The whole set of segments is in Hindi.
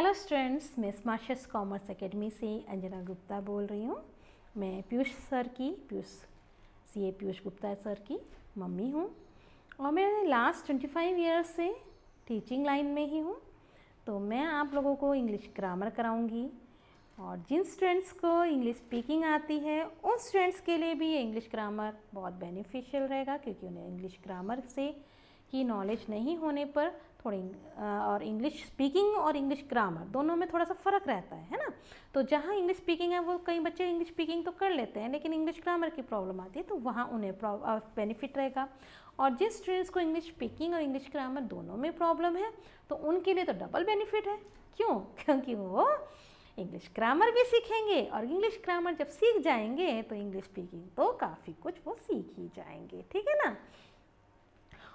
हेलो स्टूडेंट्स, मैं स्मार्टस कॉमर्स एकेडमी से अंजना गुप्ता बोल रही हूँ। मैं पीयूष गुप्ता सर की मम्मी हूँ और मैं लास्ट 25 ईयर्स से टीचिंग लाइन में ही हूँ। तो मैं आप लोगों को इंग्लिश ग्रामर कराऊंगी और जिन स्टूडेंट्स को इंग्लिश स्पीकिंग आती है उन स्टूडेंट्स के लिए भी ये इंग्लिश ग्रामर बहुत बेनिफिशियल रहेगा, क्योंकि उन्हें इंग्लिश ग्रामर से की नॉलेज नहीं होने पर थोड़ी और इंग्लिश स्पीकिंग और इंग्लिश ग्रामर दोनों में थोड़ा सा फ़र्क रहता है ना। तो जहाँ इंग्लिश स्पीकिंग है वो कई बच्चे इंग्लिश स्पीकिंग तो कर लेते हैं, लेकिन इंग्लिश ग्रामर की प्रॉब्लम आती है तो वहाँ उन्हें बेनिफिट रहेगा। और जिन स्टूडेंट्स को इंग्लिश स्पीकिंग और इंग्लिश ग्रामर दोनों में प्रॉब्लम है तो उनके लिए तो डबल बेनिफिट है। क्यों? क्योंकि वो इंग्लिश ग्रामर भी सीखेंगे और इंग्लिश ग्रामर जब सीख जाएंगे तो इंग्लिश स्पीकिंग तो काफ़ी कुछ वो सीख ही जाएंगे, ठीक है ना।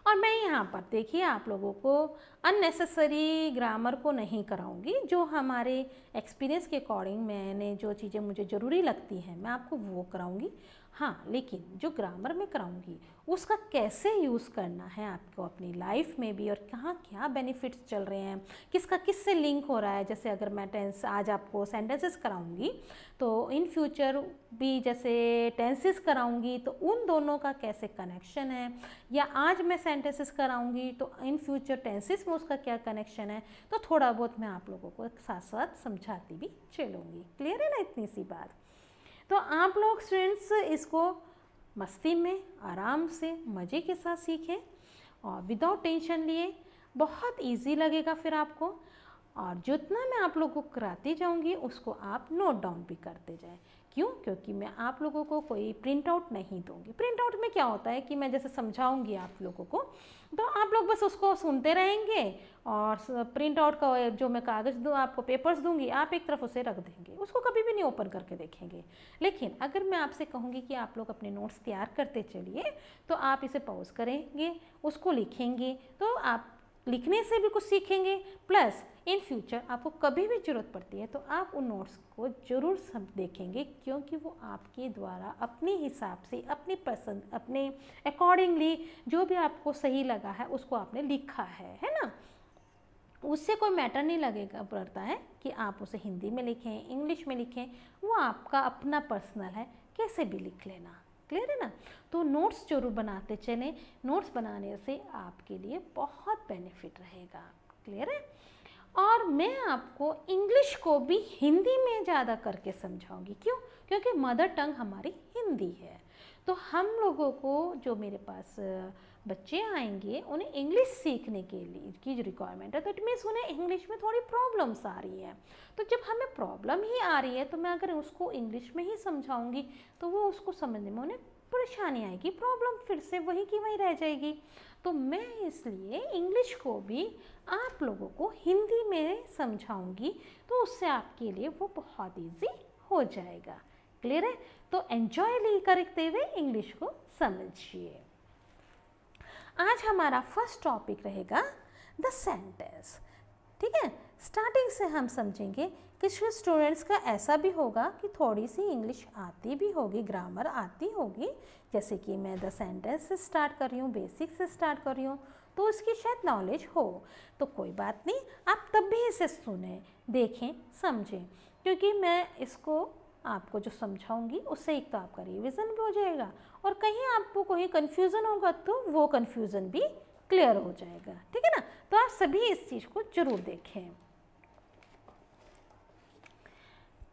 और मैं यहाँ पर देखिए आप लोगों को अननेसेसरी ग्रामर को नहीं कराऊंगी। जो हमारे एक्सपीरियंस के अकॉर्डिंग मैंने जो चीज़ें मुझे ज़रूरी लगती हैं मैं आपको वो कराऊंगी। हाँ, लेकिन जो ग्रामर में कराऊंगी उसका कैसे यूज़ करना है आपको अपनी लाइफ में भी, और कहाँ क्या बेनिफिट्स चल रहे हैं, किसका किससे लिंक हो रहा है। जैसे अगर मैं आज आपको सेंटेंसेस कराऊंगी तो इन फ्यूचर भी जैसे टेंसेस कराऊंगी तो उन दोनों का कैसे कनेक्शन है, या आज मैं सेंटेंसेस कराऊंगी तो इन फ्यूचर टेंसेस में उसका क्या कनेक्शन है, तो थोड़ा बहुत मैं आप लोगों को साथ साथ समझाती भी चलूँगी। क्लियर है ना इतनी सी बात। तो आप लोग स्टूडेंट्स इसको मस्ती में आराम से मज़े के साथ सीखें और विदाउट टेंशन लिए। बहुत इजी लगेगा फिर आपको, और जितना मैं आप लोगों को कराती जाऊंगी उसको आप नोट डाउन भी करते जाएं। क्यों? क्योंकि मैं आप लोगों को कोई प्रिंट आउट नहीं दूंगी। प्रिंट आउट में क्या होता है कि मैं जैसे समझाऊंगी आप लोगों को तो आप लोग बस उसको सुनते रहेंगे, और प्रिंट आउट का जो मैं कागज़ दूँ आपको, पेपर्स दूंगी, आप एक तरफ उसे रख देंगे, उसको कभी भी नहीं ओपन करके देखेंगे। लेकिन अगर मैं आपसे कहूँगी कि आप लोग अपने नोट्स तैयार करते चलिए तो आप इसे पॉज करेंगे, उसको लिखेंगे, तो आप लिखने से भी कुछ सीखेंगे, प्लस इन फ्यूचर आपको कभी भी ज़रूरत पड़ती है तो आप उन नोट्स को ज़रूर सब देखेंगे, क्योंकि वो आपके द्वारा अपने हिसाब से, अपनी पसंद, अपने अकॉर्डिंगली जो भी आपको सही लगा है उसको आपने लिखा है ना। उससे कोई मैटर नहीं लगेगा पड़ता है कि आप उसे हिंदी में लिखें, इंग्लिश में लिखें, वो आपका अपना पर्सनल है, कैसे भी लिख लेना। क्लियर है ना। तो नोट्स जरूर बनाते चलें, नोट्स बनाने से आपके लिए बहुत बेनिफिट रहेगा। क्लियर है। और मैं आपको इंग्लिश को भी हिंदी में ज़्यादा करके समझाऊंगी। क्यों? क्योंकि मदर टंग हमारी हिंदी है। तो हम लोगों को जो मेरे पास बच्चे आएंगे उन्हें इंग्लिश सीखने के लिए की जो रिक्वायरमेंट है, तो इट मीन्स उन्हें इंग्लिश में थोड़ी प्रॉब्लम्स आ रही हैं। तो जब हमें प्रॉब्लम ही आ रही है तो मैं अगर उसको इंग्लिश में ही समझाऊंगी तो वो उसको समझने में उन्हें परेशानी आएगी, प्रॉब्लम फिर से वही की वही रह जाएगी। तो मैं इसलिए इंग्लिश को भी आप लोगों को हिंदी में समझाऊंगी, तो उससे आपके लिए वो बहुत ईजी हो जाएगा। क्लियर है। तो एंजॉय करते हुए इंग्लिश को समझिए। आज हमारा फर्स्ट टॉपिक रहेगा द सेंटेंस। ठीक है। स्टार्टिंग से हम समझेंगे कि स्टूडेंट्स का ऐसा भी होगा कि थोड़ी सी इंग्लिश आती भी होगी, ग्रामर आती होगी, जैसे कि मैं द सेंटेंस से स्टार्ट कर रही हूँ, बेसिक से स्टार्ट कर रही हूँ, तो उसकी शायद नॉलेज हो। तो कोई बात नहीं, आप तब भी इसे सुने, देखें, समझें, क्योंकि मैं इसको आपको जो समझाऊंगी उससे एक तो आपका रिवीजन भी हो जाएगा, और कहीं आपको कोई कन्फ्यूज़न होगा तो वो कन्फ्यूज़न भी क्लियर हो जाएगा। ठीक है ना। तो आप सभी इस चीज़ को जरूर देखें।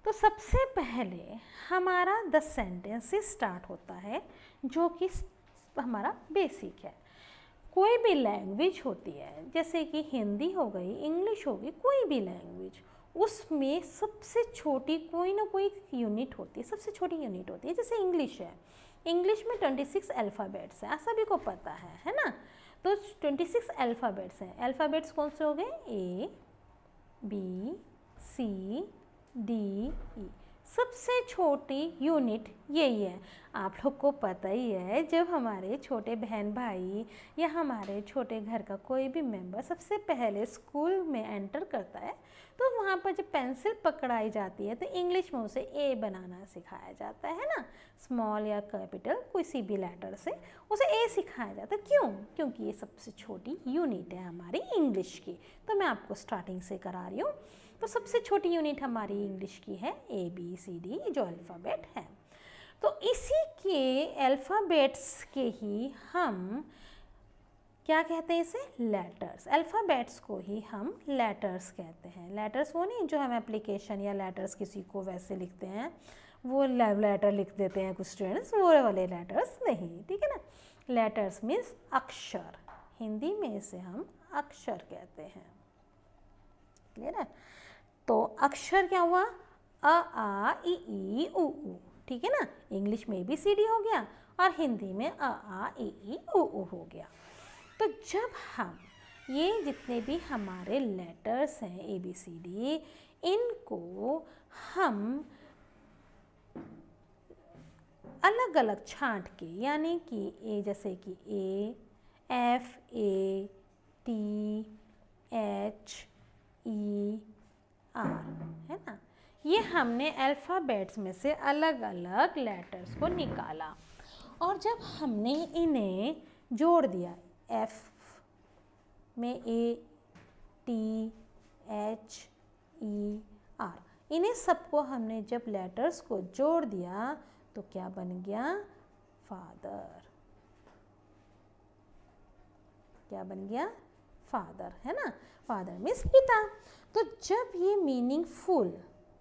तो सबसे पहले हमारा द सेंटेंस से स्टार्ट होता है, जो कि हमारा बेसिक है। कोई भी लैंग्वेज होती है, जैसे कि हिंदी हो गई, इंग्लिश हो गई, कोई भी लैंग्वेज, उसमें सबसे छोटी कोई ना कोई यूनिट होती है, सबसे छोटी यूनिट होती है। जैसे इंग्लिश है, इंग्लिश में 26 अल्फ़ाबेट्स हैं, सभी को पता है ना। तो 26 अल्फ़ाबेट्स हैं। अल्फ़ाबेट्स कौन से हो गए? A, B, C, D, E। सबसे छोटी यूनिट यही है। आप लोग को पता ही है, जब हमारे छोटे बहन भाई या हमारे छोटे घर का कोई भी मेंबर सबसे पहले स्कूल में एंटर करता है तो वहाँ वहाँ पर जब पेंसिल पकड़ाई जाती है तो इंग्लिश में उसे ए बनाना सिखाया जाता है ना, स्मॉल या कैपिटल किसी भी लेटर से उसे ए सिखाया जाता है। क्यों? क्योंकि ये सबसे छोटी यूनिट है हमारी इंग्लिश की। तो मैं आपको स्टार्टिंग से करा रही हूँ। तो सबसे छोटी यूनिट हमारी इंग्लिश की है ABCD, जो अल्फ़ाबेट है। तो इसी के अल्फ़ाबेट्स के ही हम क्या कहते हैं, इसे लेटर्स। अल्फ़ाबेट्स को ही हम लेटर्स कहते हैं। लेटर्स वो नहीं जो हम एप्लीकेशन या लेटर्स किसी को वैसे लिखते हैं, वो लेटर लिख देते हैं कुछ स्टूडेंट्स, वो वाले लेटर्स नहीं, ठीक है ना। लेटर्स मीन्स अक्षर, हिंदी में इसे हम अक्षर कहते हैं। क्लियर है? तो अक्षर क्या हुआ? अ आ इ ई उ ऊ, ठीक है ना। इंग्लिश में ABCD हो गया और हिंदी में अ आ इ ई उ ऊ हो गया। तो जब हम ये जितने भी हमारे लेटर्स हैं ABCD, इनको हम अलग अलग छांट के, यानी कि ए जैसे कि A, F A T H E R, है ना, ये हमने अल्फ़ाबेट्स में से अलग अलग लेटर्स को निकाला और जब हमने इन्हें जोड़ दिया, F में A T H E R, इन्हें सबको हमने जब लेटर्स को जोड़ दिया तो क्या बन गया? फादर। क्या बन गया? फादर, है ना। फादर मीन्स पिता। तो जब ये मीनिंगफुल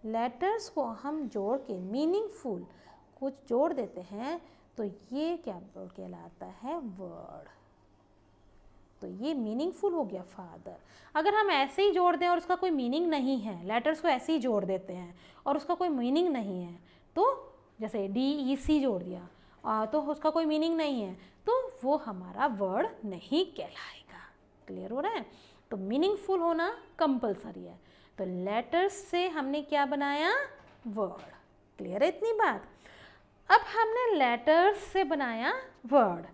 लेटर्स को हम जोड़ के मीनिंगफुल कुछ जोड़ देते हैं तो ये क्या कहलाता है? वर्ड। तो ये मीनिंगफुल हो गया फादर। अगर हम ऐसे ही जोड़ दें और उसका कोई मीनिंग नहीं है, लेटर्स को ऐसे ही जोड़ देते हैं और उसका कोई मीनिंग नहीं है, तो जैसे DEC जोड़ दिया तो उसका कोई मीनिंग नहीं है, तो वो हमारा वर्ड नहीं कहलाएगा। क्लियर हो रहा है? तो मीनिंगफुल होना कंपलसरी है। तो लेटर्स से हमने क्या बनाया? वर्ड। क्लियर है इतनी बात? अब हमने लेटर्स से बनाया वर्ड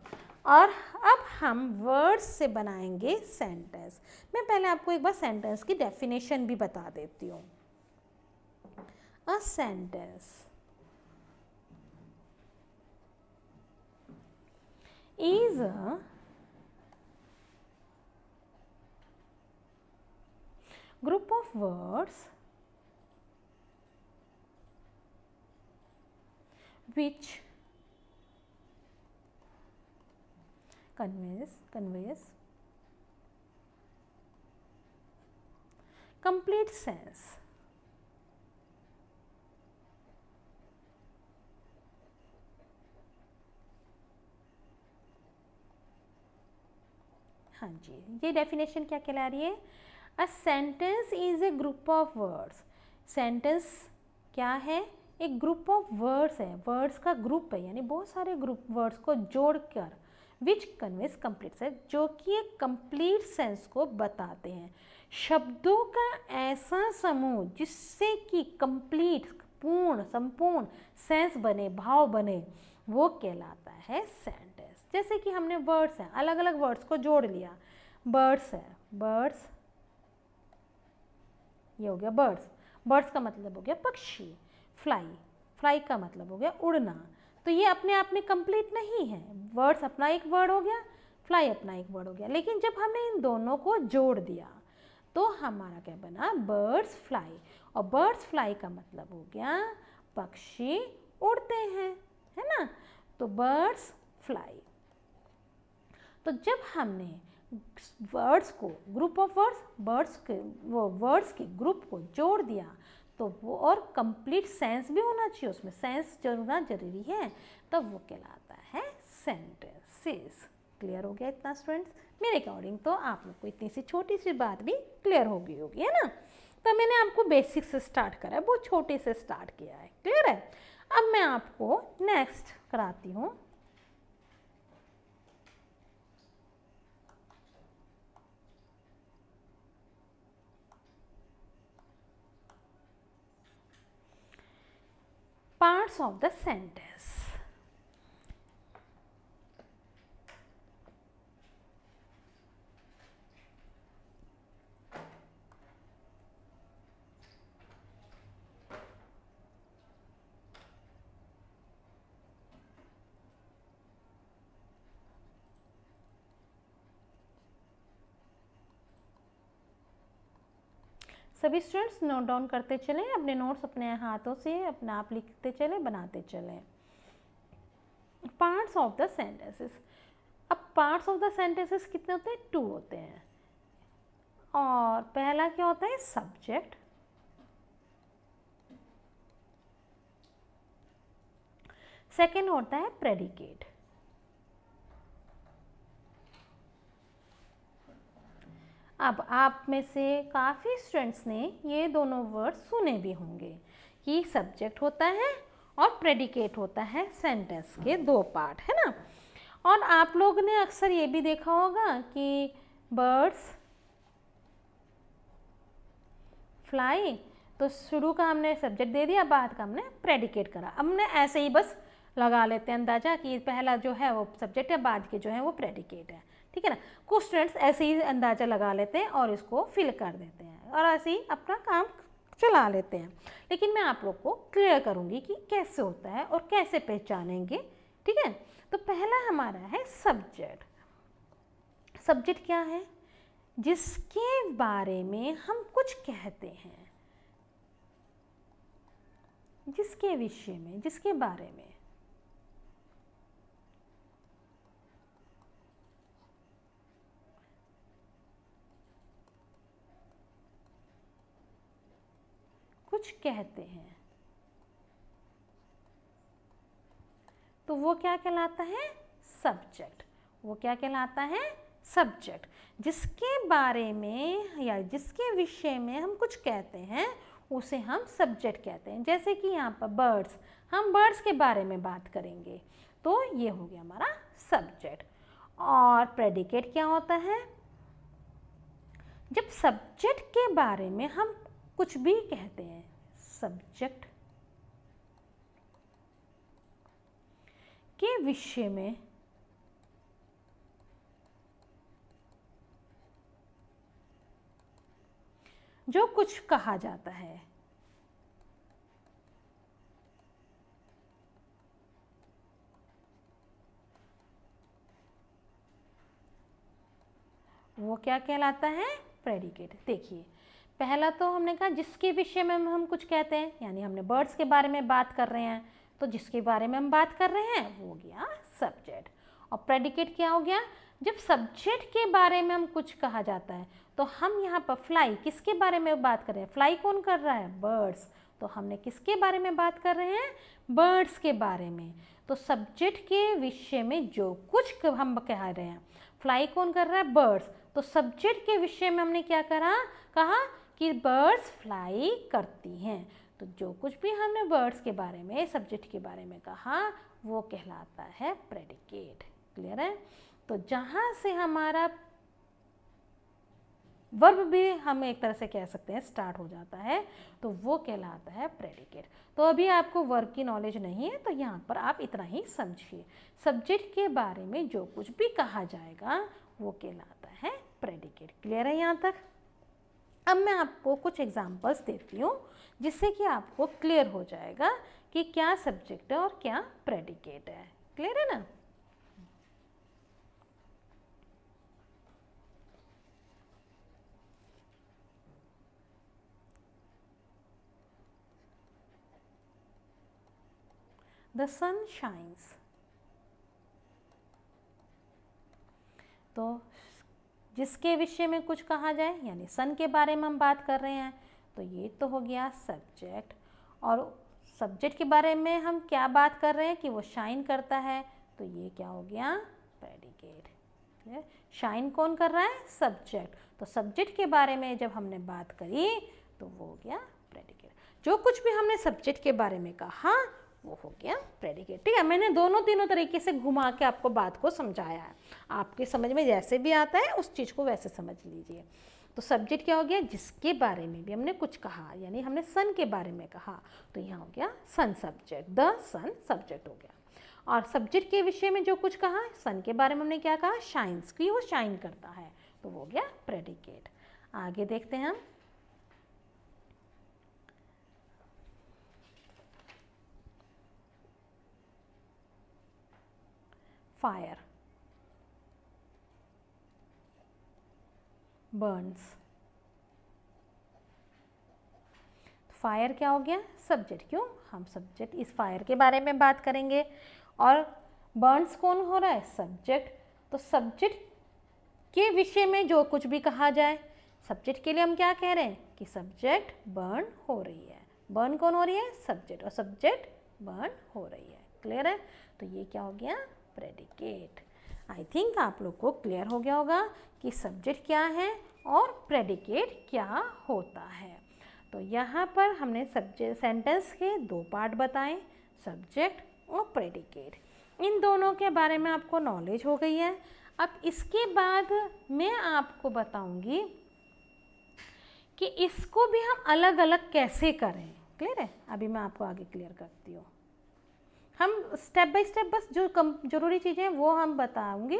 और अब हम वर्ड्स से बनाएंगे सेंटेंस। मैं पहले आपको एक बार सेंटेंस की डेफिनेशन भी बता देती हूँ। A sentence is a group of words which conveys complete sense. हाँ जी, ये डेफिनेशन क्या कहला रही है? A sentence is a group of words. Sentence क्या है? एक ग्रुप ऑफ वर्ड्स है, वर्ड्स का ग्रुप है, यानी बहुत सारे ग्रुप वर्ड्स को जोड़कर विच कन्वेज कंप्लीट सेंस, जो कि एक कंप्लीट सेंस को बताते हैं। शब्दों का ऐसा समूह जिससे कि कंप्लीट, पूर्ण, संपूर्ण सेंस बने, भाव बने, वो कहलाता है सेंटेंस। जैसे कि हमने वर्ड्स हैं, अलग अलग वर्ड्स को जोड़ लिया। बर्ड्स है, बर्ड्स, ये हो गया बर्ड्स। बर्ड्स का मतलब हो गया पक्षी। फ्लाई, फ्लाई का मतलब हो गया उड़ना। तो ये अपने आप में कंप्लीट नहीं है। बर्ड्स अपना एक वर्ड हो गया, फ्लाई अपना एक वर्ड हो गया, लेकिन जब हमने इन दोनों को जोड़ दिया तो हमारा क्या बना? Birds fly. और बर्ड्स फ्लाई का मतलब हो गया पक्षी उड़ते हैं, है ना। तो बर्ड्स फ्लाई। तो जब हमने वर्ड्स को, ग्रुप ऑफ वर्ड्स, बर्ड्स के, वो वर्ड्स के ग्रुप को जोड़ दिया तो वो, और कंप्लीट सेंस भी होना चाहिए उसमें, सेंस होना जरूरी है, तब वो कहलाता है सेंटेंसेस। क्लियर हो गया इतना स्टूडेंट्स? मेरे अकॉर्डिंग तो आप लोग को इतनी सी छोटी सी बात भी क्लियर हो गई होगी, है ना। तो मैंने आपको बेसिक से स्टार्ट करा है, बहुत छोटे से स्टार्ट किया है। क्लियर है? अब मैं आपको नेक्स्ट कराती हूँ। Parts of the sentence. सभी स्टूडेंट्स नोट डाउन करते चलें, अपने नोट्स अपने हाथों से अपने आप लिखते चलें, बनाते चलें। Parts of the sentences. अब पार्ट्स ऑफ द सेंटेंसेस कितने होते हैं? 2 होते हैं। और पहला क्या होता है? सब्जेक्ट। सेकंड होता है प्रेडिकेट। अब आप में से काफ़ी स्टूडेंट्स ने ये दोनों वर्ड सुने भी होंगे कि सब्जेक्ट होता है और प्रेडिकेट होता है, सेंटेंस के 2 पार्ट, है ना। और आप लोग ने अक्सर ये भी देखा होगा कि बर्ड्स फ्लाई, तो शुरू का हमने सब्जेक्ट दे दिया, बाद का हमने प्रेडिकेट करा। अब हमने ऐसे ही बस लगा लेते हैं अंदाजा कि पहला जो है वो सब्जेक्ट है, बाद के जो है वो प्रेडिकेट है, ठीक है ना। कुछ स्टूडेंट्स ऐसे ही अंदाजा लगा लेते हैं और इसको फिल कर देते हैं और ऐसे ही अपना काम चला लेते हैं। लेकिन मैं आप लोग को क्लियर करूँगी कि कैसे होता है और कैसे पहचानेंगे, ठीक है। तो पहला हमारा है सब्जेक्ट। सब्जेक्ट क्या है? जिसके बारे में हम कुछ कहते हैं, जिसके विषय में, जिसके बारे में। कुछ कहते हैं तो वो क्या कहलाता है? सब्जेक्ट। वो क्या कहलाता है? सब्जेक्ट। जिसके बारे में या जिसके विषय में हम कुछ कहते हैं उसे हम सब्जेक्ट कहते हैं। जैसे कि यहाँ पर बर्ड्स, हम बर्ड्स के बारे में बात करेंगे तो ये हो गया हमारा सब्जेक्ट। और प्रेडिकेट क्या होता है? जब सब्जेक्ट के बारे में हम कुछ भी कहते हैं, सब्जेक्ट के विषय में जो कुछ कहा जाता है, वो क्या कहलाता है? प्रेडिकेट। देखिए पहला तो हमने कहा जिसके विषय में हम कुछ कहते हैं, यानी हमने बर्ड्स के बारे में बात कर रहे हैं तो जिसके बारे में हम बात कर रहे हैं वो हो गया सब्जेक्ट। और प्रेडिकेट क्या हो गया? जब सब्जेक्ट के बारे में हम कुछ कहा जाता है तो हम यहाँ पर फ्लाई, किसके बारे में बात कर रहे हैं? फ्लाई कौन कर रहा है? बर्ड्स। तो हमने किसके बारे में बात कर रहे हैं? बर्ड्स के बारे में। तो सब्जेक्ट के विषय में जो कुछ हम कह रहे हैं, फ्लाई कौन कर रहा है? बर्ड्स। तो सब्जेक्ट के विषय में हमने क्या कहा कि बर्ड्स फ्लाई करती हैं। तो जो कुछ भी हमने बर्ड्स के बारे में, सब्जेक्ट के बारे में कहा वो कहलाता है प्रेडिकेट। क्लियर है? तो जहाँ से हमारा वर्ब भी हम एक तरह से कह सकते हैं स्टार्ट हो जाता है तो वो कहलाता है प्रेडिकेट। तो अभी आपको वर्ब की नॉलेज नहीं है तो यहाँ पर आप इतना ही समझिए, सब्जेक्ट के बारे में जो कुछ भी कहा जाएगा वो कहलाता है प्रेडिकेट। क्लियर है यहाँ तक? अब मैं आपको कुछ एग्जांपल्स देती हूँ जिससे कि आपको क्लियर हो जाएगा कि क्या सब्जेक्ट है और क्या प्रेडिकेट है। क्लियर है ना? The sun shines। तो जिसके विषय में कुछ कहा जाए, यानी सन के बारे में हम बात कर रहे हैं तो ये तो हो गया सब्जेक्ट। और सब्जेक्ट के बारे में हम क्या बात कर रहे हैं कि वो शाइन करता है तो ये क्या हो गया? प्रेडिकेट। शाइन कौन कर रहा है? सब्जेक्ट। तो सब्जेक्ट के बारे में जब हमने बात करी तो वो हो गया प्रेडिकेट। जो कुछ भी हमने सब्जेक्ट के बारे में कहा वो हो गया प्रेडिकेट। ठीक है, मैंने दोनों तीनों तरीके से घुमा के आपको बात को समझाया है। आपके समझ में जैसे भी आता है उस चीज़ को वैसे समझ लीजिए। तो सब्जेक्ट क्या हो गया? जिसके बारे में भी हमने कुछ कहा, यानी हमने सन के बारे में कहा तो यहाँ हो गया सन सब्जेक्ट, द सन सब्जेक्ट हो गया। और सब्जेक्ट के विषय में जो कुछ कहा, सन के बारे में हमने क्या कहा? शाइन्स, की वो शाइन करता है, तो वो हो गया प्रेडिकेट। आगे देखते हैं हम। फायर, burns, फायर क्या हो गया? सब्जेक्ट। क्यों? हम सब्जेक्ट इस फायर के बारे में बात करेंगे। और बर्न्स कौन हो रहा है? सब्जेक्ट। तो सब्जेक्ट के विषय में जो कुछ भी कहा जाए, सब्जेक्ट के लिए हम क्या कह रहे हैं कि सब्जेक्ट बर्न हो रही है। बर्न कौन हो रही है? सब्जेक्ट। और सब्जेक्ट बर्न हो रही है। क्लियर है? तो ये क्या हो गया? प्रेडिकेट। आई थिंक आप लोग को क्लियर हो गया होगा कि सब्जेक्ट क्या है और प्रेडिकेट क्या होता है। तो यहाँ पर हमने सब्जेक्ट सेंटेंस के दो पार्ट बताए, सब्जेक्ट और प्रेडिकेट। इन दोनों के बारे में आपको नॉलेज हो गई है। अब इसके बाद मैं आपको बताऊंगी कि इसको भी हम अलग अलग कैसे करें। क्लियर है? अभी मैं आपको आगे क्लियर करती हूँ। हम स्टेप बाय स्टेप बस जो जरूरी चीज़ें हैं वो हम बताऊंगी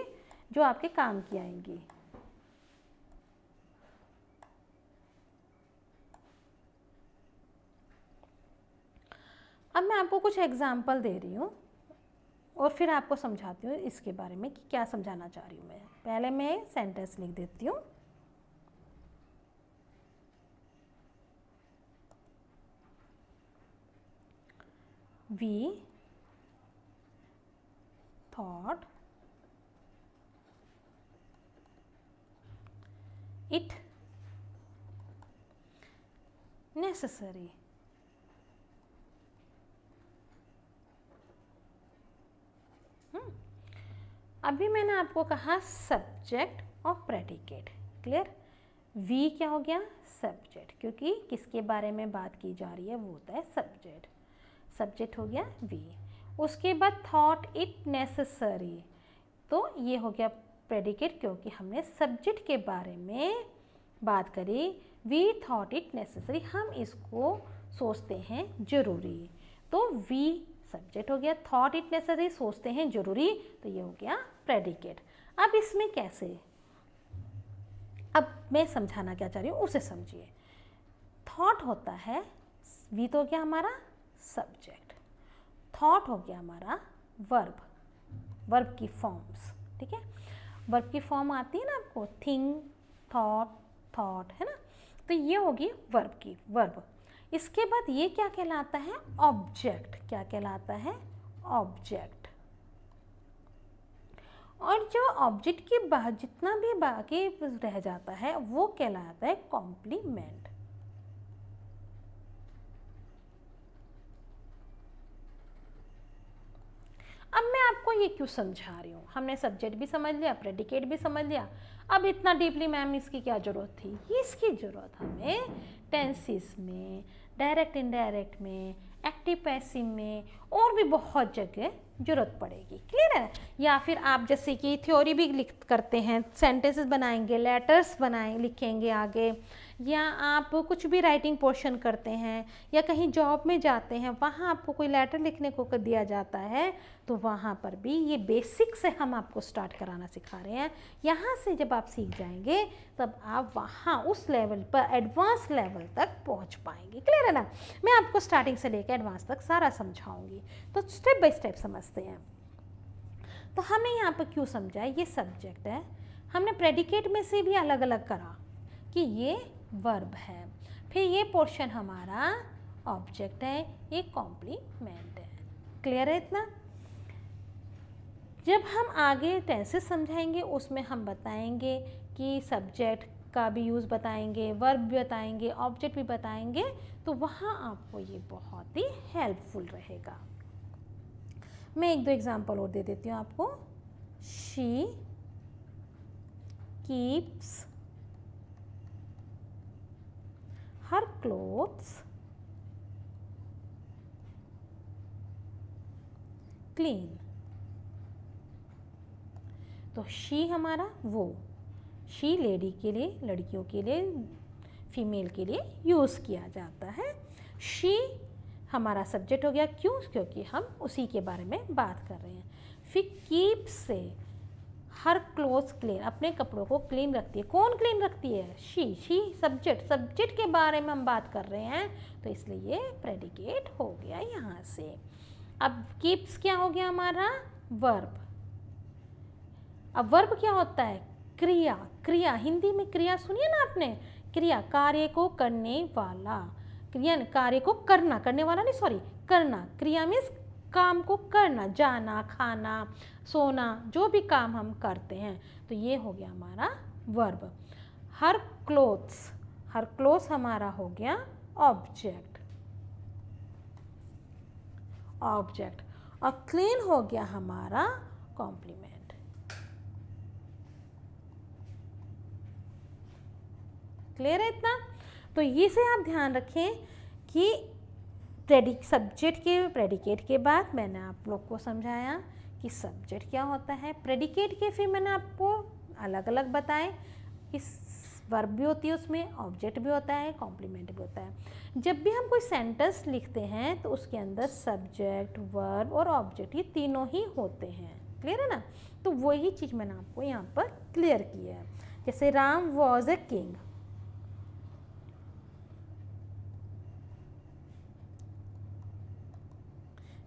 जो आपके काम की आएंगी। अब मैं आपको कुछ एग्जाम्पल दे रही हूँ और फिर आपको समझाती हूँ इसके बारे में कि क्या समझाना चाह रही हूँ मैं। पहले मैं सेंटेंस लिख देती हूँ। We thought it necessary अभी मैंने आपको कहा सब्जेक्ट और प्रेडिकेट। क्लियर? वी क्या हो गया? सब्जेक्ट, क्योंकि किसके बारे में बात की जा रही है वो होता है सब्जेक्ट। सब्जेक्ट हो गया वी। उसके बाद थॉट इट नेसेसरी, तो ये हो गया प्रेडिकेट, क्योंकि हमने सब्जेक्ट के बारे में बात करी। वी थॉट इट नेसेसरी, हम इसको सोचते हैं जरूरी, तो वी सब्जेक्ट हो गया। थॉट इट नेसेसरी, सोचते हैं जरूरी, तो ये हो गया प्रेडिकेट। अब इसमें कैसे, अब मैं समझाना क्या चाह रही हूँ उसे समझिए। थॉट होता है, वी तो हो गया हमारा सब्जेक्ट, थॉट हो गया हमारा वर्ब, वर्ब की फॉर्म्स। ठीक है? वर्ब की फॉर्म आती है ना आपको, थिंक, थॉट, थॉट, है ना? तो ये होगी वर्ब की वर्ब। इसके बाद ये क्या कहलाता है? ऑब्जेक्ट। क्या कहलाता है? ऑब्जेक्ट। और जो ऑब्जेक्ट के बाद जितना भी बाकी रह जाता है वो कहलाता है कॉम्प्लीमेंट। अब मैं आपको ये क्यों समझा रही हूँ, हमने सब्जेक्ट भी समझ लिया, प्रेडिकेट भी समझ लिया, अब इतना डीपली मैम इसकी क्या ज़रूरत थी? इसकी ज़रूरत हमें टेंसेस में, डायरेक्ट इनडायरेक्ट में, एक्टिव पैसिव में और भी बहुत जगह ज़रूरत पड़ेगी। क्लियर है? या फिर आप जैसे कि थ्योरी भी लिख करते हैं, सेंटेंसेस बनाएंगे, लेटर्स लिखेंगे आगे, या आप कुछ भी राइटिंग पोर्शन करते हैं, या कहीं जॉब में जाते हैं वहाँ आपको कोई लेटर लिखने को दिया जाता है, तो वहाँ पर भी ये बेसिक से हम आपको स्टार्ट कराना सिखा रहे हैं। यहाँ से जब आप सीख जाएंगे तब आप वहाँ उस लेवल पर एडवांस लेवल तक पहुँच पाएंगे। क्लियर है ना? मैं आपको स्टार्टिंग से लेकर एडवांस तक सारा समझाऊंगी, तो स्टेप बाय स्टेप समझते हैं। तो हमें यहाँ पर क्यों समझा है? ये सब्जेक्ट है, हमने प्रेडिकेट में से भी अलग अलग करा कि ये वर्ब है, फिर ये पोर्शन हमारा ऑब्जेक्ट है, ये कॉम्प्लीमेंट है। क्लियर है इतना? जब हम आगे टेंसेस समझाएंगे उसमें हम बताएंगे कि सब्जेक्ट का भी यूज़ बताएंगे, वर्ब भी बताएंगे, ऑब्जेक्ट भी बताएंगे, तो वहाँ आपको ये बहुत ही हेल्पफुल रहेगा। मैं एक दो एग्जांपल और दे देती हूँ आपको। She keeps her clothes clean. तो शी हमारा वो, शी लेडी के लिए, लड़कियों के लिए, फीमेल के लिए यूज़ किया जाता है। शी हमारा सब्जेक्ट हो गया। क्यों? क्योंकि हम उसी के बारे में बात कर रहे हैं। फिर कीप से हर क्लोथ्स क्लीन, अपने कपड़ों को क्लीन रखती है। कौन क्लीन रखती है? शी सब्जेक्ट, सब्जेक्ट के बारे में हम बात कर रहे हैं, तो इसलिए ये प्रेडिकेट हो गया यहाँ से। अब कीप्स क्या हो गया हमारा? वर्ब। अब वर्ब क्या होता है? क्रिया। क्रिया, हिंदी में क्रिया सुनिए ना आपने, क्रिया, कार्य को करने वाला, क्रिया कार्य को करना, करने वाला नहीं सॉरी, करना। क्रिया मीन्स काम को करना, जाना, खाना, सोना, जो भी काम हम करते हैं, तो ये हो गया हमारा वर्ब। हर क्लोथ्स, हर क्लोथ्स हमारा हो गया ऑब्जेक्ट, ऑब्जेक्ट। और क्लीन हो गया हमारा कॉम्प्लीमेंट। क्लियर है इतना? तो ये से आप ध्यान रखें कि सब्जेक्ट के प्रेडिकेट के बाद मैंने आप लोग को समझाया कि सब्जेक्ट क्या होता है, प्रेडिकेट के फिर मैंने आपको अलग अलग बताए कि वर्ब भी होती है उसमें, ऑब्जेक्ट भी होता है, कॉम्प्लीमेंट भी होता है। जब भी हम कोई सेंटेंस लिखते हैं तो उसके अंदर सब्जेक्ट, वर्ब और ऑब्जेक्ट ये तीनों ही होते हैं। क्लियर है ना? तो वही चीज़ मैंने आपको यहाँ पर क्लियर की है। जैसे Ram was a king,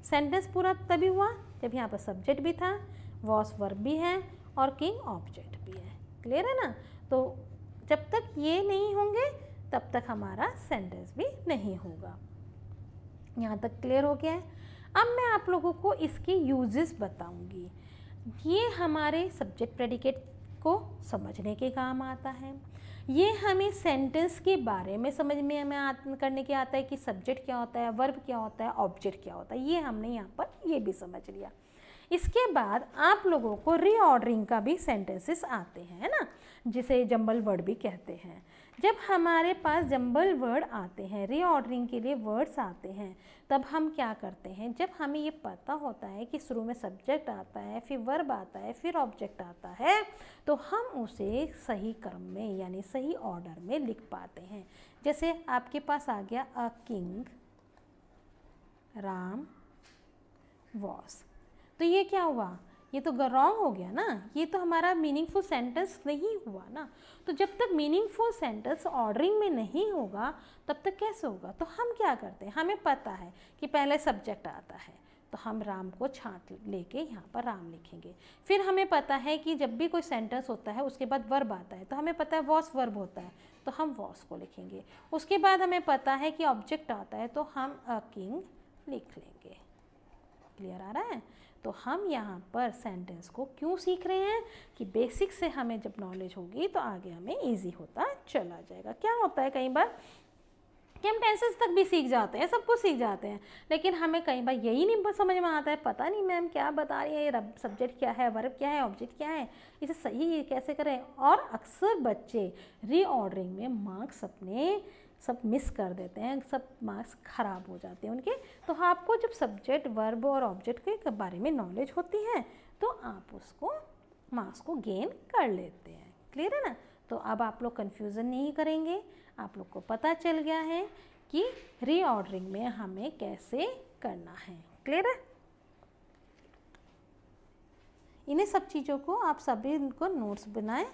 sentence पूरा तभी हुआ जब यहाँ पर सब्जेक्ट भी था, वॉस वर्ब भी है और किंग ऑब्जेक्ट भी है। क्लियर है ना? तो जब तक ये नहीं होंगे तब तक हमारा सेंटेंस भी नहीं होगा। यहाँ तक क्लियर हो गया है? अब मैं आप लोगों को इसके यूजेस बताऊंगी। ये हमारे सब्जेक्ट प्रेडिकेट को समझने के काम आता है, ये हमें सेंटेंस के बारे में समझ में हमें करने के आता है कि सब्जेक्ट क्या होता है, वर्ब क्या होता है, ऑब्जेक्ट क्या होता है। ये हमने यहाँ पर ये भी समझ लिया। इसके बाद आप लोगों को रीऑर्डरिंग का भी सेंटेंसेस आते हैं, है ना, जिसे जंबल वर्ड भी कहते हैं। जब हमारे पास जंबल वर्ड आते हैं, रीऑर्डरिंग के लिए वर्ड्स आते हैं, तब हम क्या करते हैं, जब हमें ये पता होता है कि शुरू में सब्जेक्ट आता है, फिर वर्ब आता है, फिर ऑब्जेक्ट आता है, तो हम उसे सही क्रम में यानी सही ऑर्डर में लिख पाते हैं। जैसे आपके पास आ गया अ किंग राम वॉस, तो ये क्या हुआ, ये तो रॉन्ग हो गया ना, ये तो हमारा मीनिंगफुल सेंटेंस नहीं हुआ ना। तो जब तक मीनिंगफुल सेंटेंस ऑर्डरिंग में नहीं होगा तब तक कैसे होगा? तो हम क्या करते हैं, हमें पता है कि पहले सब्जेक्ट आता है तो हम राम को छांट लेके यहाँ पर राम लिखेंगे। फिर हमें पता है कि जब भी कोई सेंटेंस होता है उसके बाद वर्ब आता है तो हमें पता है वॉस वर्ब होता है तो हम वॉस को लिखेंगे। उसके बाद हमें पता है कि ऑब्जेक्ट आता है तो हम अ किंग लिख लेंगे। क्लियर आ रहा है? तो हम यहाँ पर सेंटेंस को क्यों सीख रहे हैं कि बेसिक से हमें जब नॉलेज होगी तो आगे हमें इजी होता चला जाएगा। क्या होता है कई बार कि हम टेंसेस तक भी सीख जाते हैं, सब कुछ सीख जाते हैं, लेकिन हमें कई बार यही नहीं समझ में आता है, पता नहीं मैम क्या बता रही है, ये सब्जेक्ट क्या है, वर्ब क्या है, ऑब्जेक्ट क्या है, इसे सही कैसे करें। और अक्सर बच्चे रीऑर्डरिंग में मार्क्स अपने सब मिस कर देते हैं, सब मार्क्स ख़राब हो जाते हैं उनके। तो आपको जब सब्जेक्ट, वर्ब और ऑब्जेक्ट के बारे में नॉलेज होती है तो आप उसको मार्क्स को गेन कर लेते हैं। क्लियर है ना? तो अब आप लोग कन्फ्यूज़न नहीं करेंगे, आप लोग को पता चल गया है कि रीऑर्डरिंग में हमें कैसे करना है। क्लियर है? इन्हीं सब चीज़ों को आप सभी इनको नोट्स बनाएं,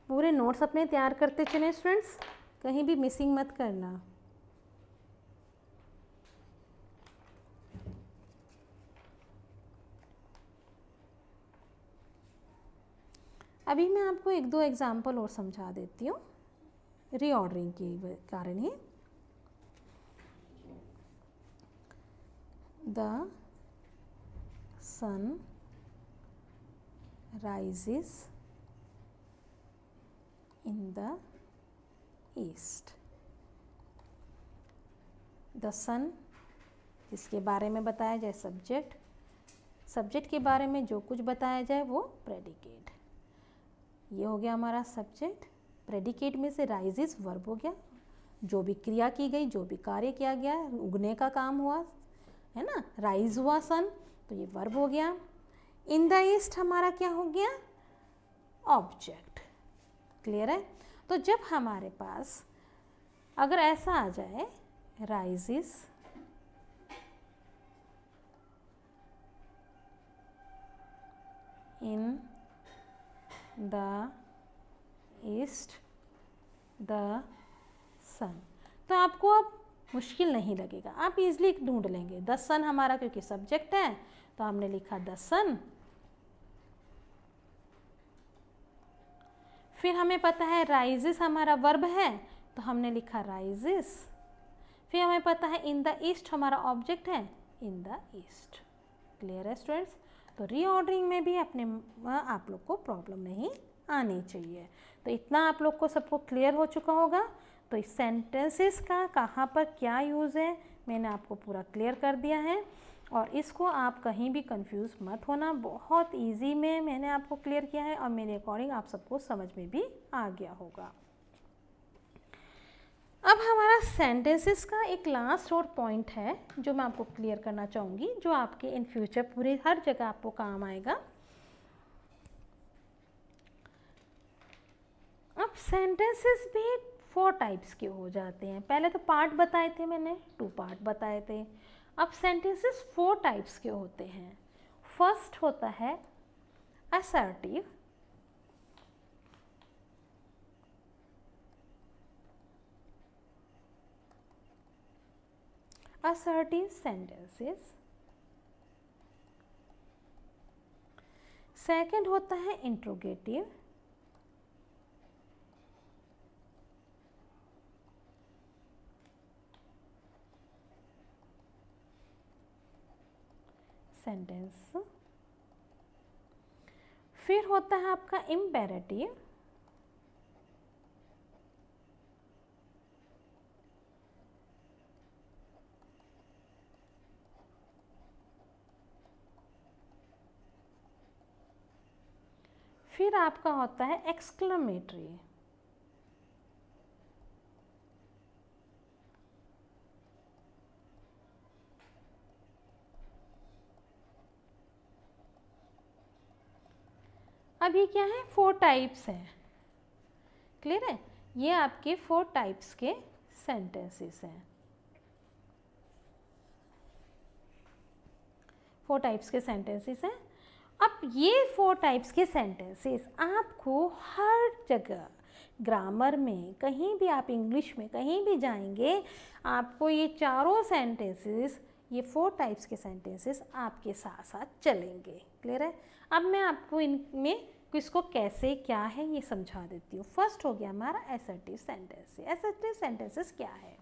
पूरे नोट्स अपने तैयार करते चलें स्टूडेंट्स, कहीं भी मिसिंग मत करना। अभी मैं आपको एक दो एग्जाम्पल और समझा देती हूँ रीऑर्डरिंग के कारण ही। The sun rises in the east. The sun जिसके बारे में बताया जाए सब्जेक्ट, सब्जेक्ट के बारे में जो कुछ बताया जाए वो प्रेडिकेट। ये हो गया हमारा सब्जेक्ट। प्रेडिकेट में से राइजेस वर्ब हो गया, जो भी क्रिया की गई, जो भी कार्य किया गया, उगने का काम हुआ है ना, राइज हुआ सन, तो ये वर्ब हो गया। इन द ईस्ट हमारा क्या हो गया, ऑब्जेक्ट। क्लियर है? तो जब हमारे पास अगर ऐसा आ जाए rises in the east the sun, तो आपको अब मुश्किल नहीं लगेगा, आप इजीली ढूंढ लेंगे। द सन हमारा क्योंकि सब्जेक्ट है तो हमने लिखा द सन, फिर हमें पता है राइजेस हमारा वर्ब है, तो हमने लिखा राइजेस। फिर हमें पता है इन द ईस्ट हमारा ऑब्जेक्ट है, इन द ईस्ट। क्लियर है स्टूडेंट्स? तो रीऑर्डरिंग में भी अपने आप लोग को प्रॉब्लम नहीं आनी चाहिए। तो इतना आप लोग को सबको क्लियर हो चुका होगा। तो इस सेंटेंसेस का कहाँ पर क्या यूज़ है मैंने आपको पूरा क्लियर कर दिया है, और इसको आप कहीं भी कंफ्यूज मत होना, बहुत इजी में मैंने आपको क्लियर किया है और मेरे अकॉर्डिंग आप सबको समझ में भी आ गया होगा। अब हमारा सेंटेंसेस का एक लास्ट और पॉइंट है जो मैं आपको क्लियर करना चाहूँगी, जो आपके इन फ्यूचर पूरे हर जगह आपको काम आएगा। अब सेंटेंसेस भी 4 टाइप्स के हो जाते हैं। पहले तो पार्ट बताए थे मैंने, 2 पार्ट बताए थे। अब सेंटेंसेस 4 टाइप्स के होते हैं। फर्स्ट होता है असर्टिव, assertive sentences। सेकंड होता है इंट्रोगेटिव, सेंटेंस। फिर होता है आपका इम्पेरेटिव, फिर आपका होता है एक्सक्लेमेटरी, अब ये क्या है 4 टाइप्स हैं। क्लियर है? ये आपके 4 टाइप्स के सेंटेंसेस हैं। 4 टाइप्स के सेंटेंसेस हैं। अब ये 4 टाइप्स के सेंटेंसेस आपको हर जगह ग्रामर में, कहीं भी आप इंग्लिश में कहीं भी जाएंगे, आपको ये चारों सेंटेंसेस, ये 4 टाइप्स के सेंटेंसेस आपके साथ साथ चलेंगे। क्लियर है? अब मैं आपको इनमें किसको कैसे क्या है ये समझा देती हूँ। फर्स्ट हो गया हमारा असर्टिव सेंटेंस। असर्टिव सेंटेंसेस क्या है?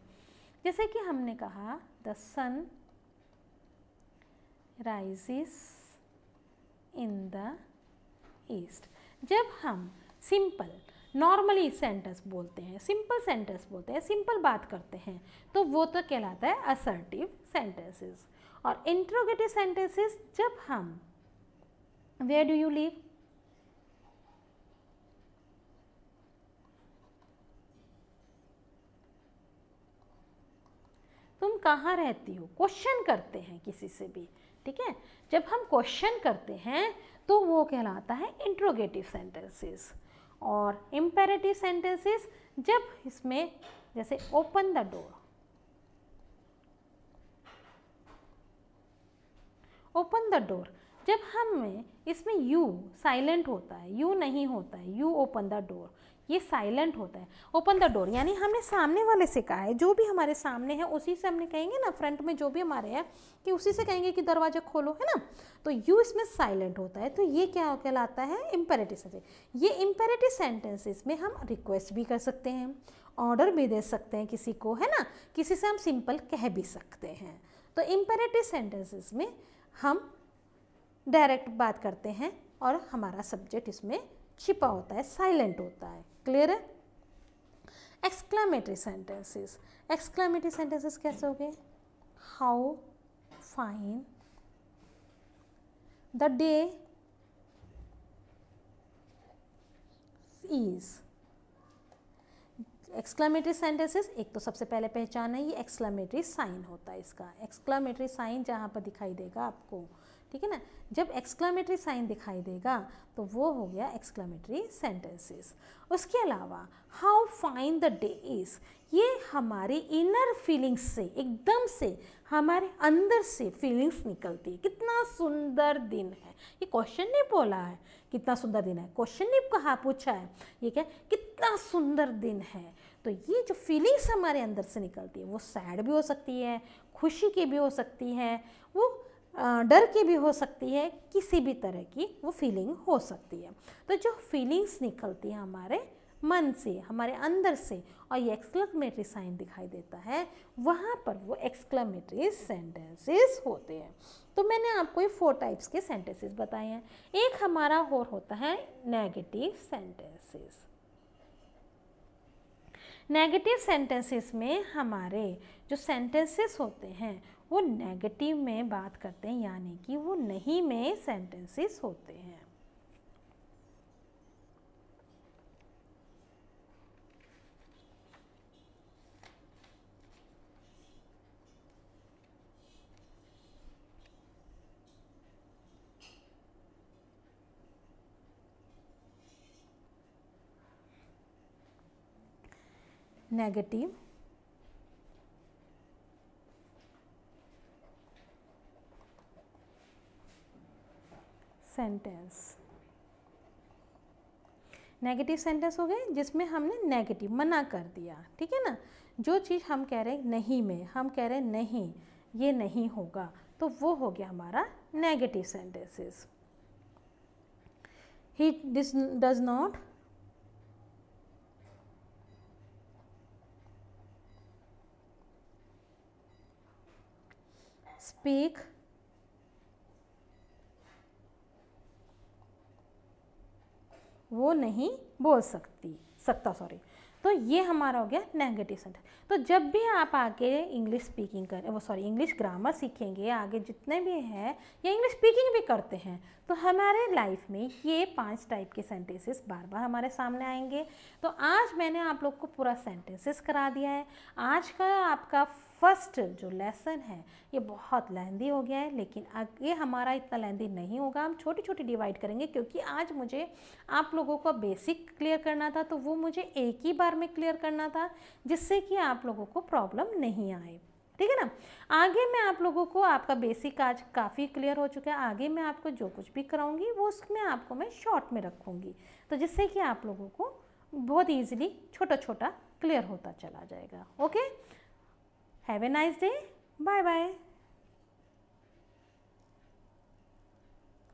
जैसे कि हमने कहा the sun rises in the east. जब हम सिंपल नॉर्मली सेंटेंस बोलते हैं, सिंपल सेंटेंस बोलते हैं, सिंपल बात करते हैं, तो वो तो कहलाता है असर्टिव सेंटेंसेस। और इंट्रोगेटिव सेंटेंसेस जब हम वेयर डू यू लिव, तुम कहाँ रहती हो, क्वेश्चन करते हैं किसी से भी, ठीक है। जब हम क्वेश्चन करते हैं तो वो कहलाता है इंट्रोगेटिव सेंटेंसेस। और इम्पेरेटिव सेंटेंसेस जब इसमें जैसे open the door, open the door, जब हमें इसमें यू साइलेंट होता है, यू नहीं होता है, यू ओपन द डोर, ये साइलेंट होता है। ओपन द डोर यानी हमने सामने वाले से कहा है, जो भी हमारे सामने है उसी से हमने कहेंगे ना, फ्रंट में जो भी हमारे है कि उसी से कहेंगे कि दरवाजा खोलो, है ना। तो यू इसमें साइलेंट होता है, तो ये क्या कहलाता है? Imperative sentence. ये इम्पेरेटिव सेंटेंसेस में हम रिक्वेस्ट भी कर सकते हैं, ऑर्डर भी दे सकते हैं किसी को, है ना, किसी से हम सिंपल कह भी सकते हैं। तो इम्पेरेटिव सेंटेंसेस में हम डायरेक्ट बात करते हैं और हमारा सब्जेक्ट इसमें छिपा होता है, साइलेंट होता है। क्लियर है? एक्सक्लेमेटरी सेंटेंसेस, एक्सक्लेमेटरी सेंटेंसेस कैसे हो गए? How fine the day is. Exclamatory sentences एक तो सबसे पहले पहचान है, ये एक्सक्लेमेटरी साइन होता है इसका। एक्सक्लेमेटरी साइन जहाँ पर दिखाई देगा आपको, ठीक है ना, जब एक्सक्लेमेटरी साइन दिखाई देगा तो वो हो गया एक्सक्लेमेटरी सेंटेंसेस। उसके अलावा how fine the day is, ये हमारे इनर फीलिंग्स से, एकदम से हमारे अंदर से फीलिंग्स निकलती है, कितना सुंदर दिन है। ये क्वेश्चन नहीं बोला है कितना सुंदर दिन है, क्वेश्चन नहीं कहा पूछा है, ये क्या कितना सुंदर दिन है। तो ये जो फीलिंग्स हमारे अंदर से निकलती है वो सैड भी हो सकती है, खुशी की भी हो सकती है, वो डर की भी हो सकती है, किसी भी तरह की वो फीलिंग हो सकती है। तो जो फीलिंग्स निकलती है हमारे मन से, हमारे अंदर से, और ये एक्सक्लेमेटरी साइन दिखाई देता है, वहाँ पर वो एक्सक्लेमेटरी सेंटेंसेस होते हैं। तो मैंने आपको ये 4 टाइप्स के सेंटेंसेस बताए हैं। एक हमारा और होता है नेगेटिव सेंटेंसेस। नेगेटिव सेंटेंसेस में हमारे जो सेंटेंसेस होते हैं वो नेगेटिव में बात करते हैं, यानी कि वो नहीं में सेंटेंसेस होते हैं। नेगेटिव सेंटेंस, नेगेटिव सेंटेंस हो गए जिसमें हमने नेगेटिव मना कर दिया, ठीक है ना। जो चीज़ हम कह रहे हैं नहीं में, हम कह रहे हैं नहीं ये नहीं होगा, तो वो हो गया हमारा negative sentences. He does not speak वो नहीं बोल सकता सॉरी। तो ये हमारा हो गया नेगेटिव सेंटेंस। तो जब भी आप आगे इंग्लिश स्पीकिंग करें, वो सॉरी इंग्लिश ग्रामर सीखेंगे, आगे जितने भी हैं या इंग्लिश स्पीकिंग भी करते हैं, तो हमारे लाइफ में ये 5 टाइप के सेंटेंसेस बार बार हमारे सामने आएंगे। तो आज मैंने आप लोग को पूरा सेंटेंसेस करा दिया है। आज का आपका फर्स्ट जो लेसन है ये बहुत लेंदी हो गया है, लेकिन ये हमारा इतना लेंदी नहीं होगा। हम छोटी छोटी डिवाइड करेंगे, क्योंकि आज मुझे आप लोगों को बेसिक क्लियर करना था, तो वो मुझे एक ही बार में क्लियर करना था, जिससे कि आप लोगों को प्रॉब्लम नहीं आए, ठीक है ना। आगे मैं आप लोगों को, आपका बेसिक आज काफ़ी क्लियर हो चुका है, आगे मैं आपको जो कुछ भी कराऊंगी वो उसमें आपको मैं शॉर्ट में रखूँगी, तो जिससे कि आप लोगों को बहुत ईजिली छोटा छोटा क्लियर होता चला जाएगा। Okay, have a nice day, bye bye.